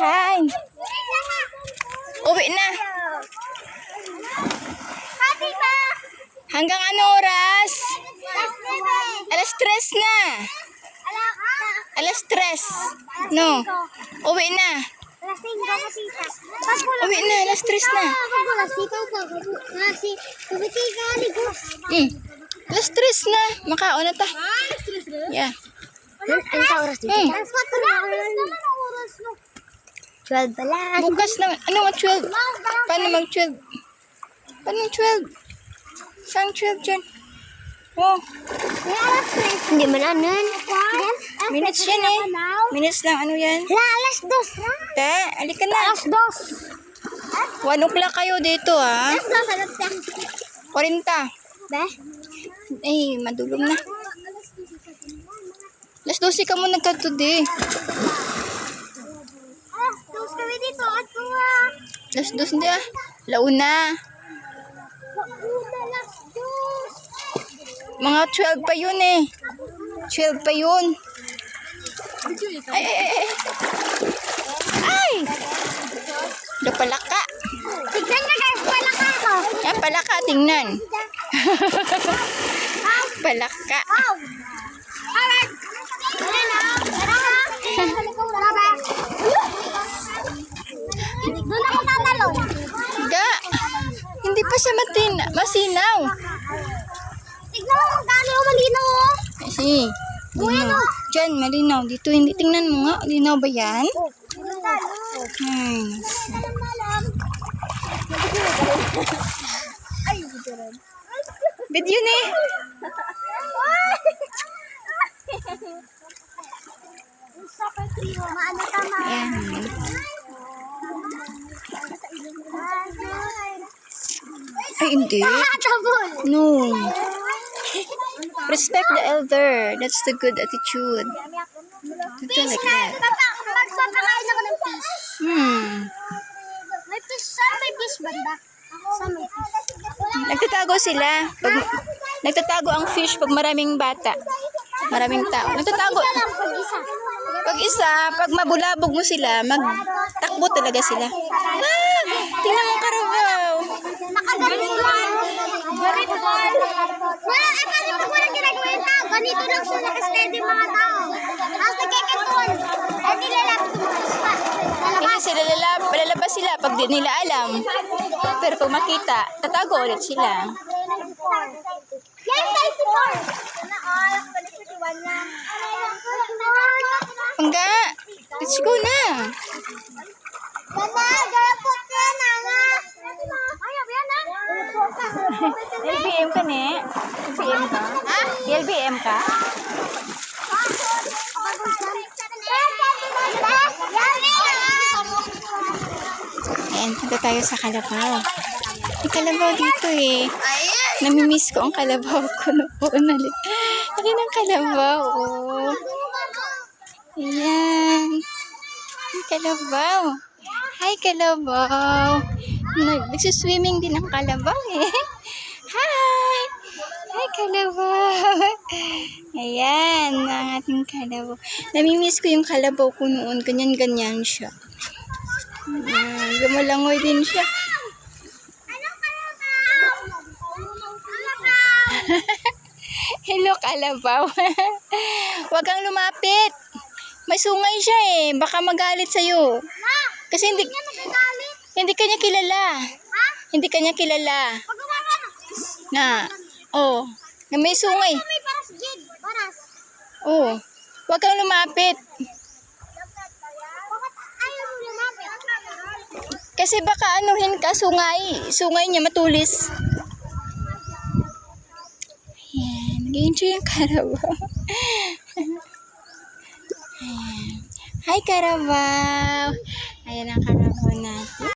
Hi. Uwi na. Hanggang ano oras? Alas 3 na. Alas 3. No. Uwi na. Uwi na. Alas 3 na. Alas 3 na. Makaon na ta. Yeah. Ano oras dito? 12 pala. Bukas na. Ano mag 12? Paano mag 12? Paano 12? Saan 12 dyan? Oh. Hindi mo na nun. Minutes yan eh. Minutes lang. Ano yan? Alas 2 na. Te, alika na. Alas 2. 1 o'clock kayo dito ha. Alas 2. 40. Be? Ay, madulog na. Alas 12 ka mo nagka-today. Alas 2 kami dito. At kuha. Alas 2 hindi ah. Launa. Alas 2. Mga 12 pa yun eh. 12 pa yun. Ay, ay, ay. Ay! Palaka. Tignan niya guys, palaka ko. Yan, palaka. Tingnan. Palaka. Alright. Doon ako tatalon. Ga. Hindi pa siya masinaw. Tignan mo kung gaano yung malinaw oh. Kasi, linaw. Diyan, malinaw. Dito, hindi. Tingnan mo nga. Linaw ba yan? Video na eh. Maano tama. Ayan. Ay, hindi. Tabol. No. Respect the elder. That's the good attitude. Ito like that. Mag-swap na kain ako ng fish. May fish. Saan may fish banda? Saan may fish? Nagtatago sila. Nagtatago ang fish pag maraming bata. Maraming tao. Nagtatago. Pag-isa. Pag isa, pag mabulabog mo sila, magtakbo talaga sila. Ah! Tingnan mo karabaw. Nakagarintuan. Garintuan. Wala, paano pag walang ginagawa yung tao? Ganito lang sila ka-steady mga tao. Tapos nagkikintuan. Hindi lalapit yung mga spot. Hindi sila lalabas sila pag di nila alam. Pero pag makita, tatago ulit sila. Yan, 94. Sana all. Balik sa diwan lang. Hangga, let's go na. Ganda, garapot ka na nga. Ayaw, yan na. LBM ka ne? LBM ka? Ha? LBM ka? Ayan, punta tayo sa Kalabaw. May kalabaw dito eh. Namimiss ko ang kalabaw ko noon. Ayan ang kalabaw, oh. Ayan. Ay, kalabaw. Hi, kalabaw. Nagsuswimming din ang kalabaw eh. Hi! Hi, kalabaw. Ayan, ang ating kalabaw. Namimiss ko yung kalabaw ko noon. Ganyan-ganyan siya. Ayan, gumalangoy din siya. Hello, kalabaw. Huwag kang lumapit. May sungay siya eh. Baka magalit sa'yo. Kasi hindi kanya kilala. Hindi kanya kilala. Na, oh. Na may sungay. Oh. Huwag kang lumapit. Kasi baka anuhin ka, sungay. Sungay niya matulis. Ayan. Nag-enjoy yung karabaw. Ayan. Hi, karabaw. Ayan ang karabaw natin.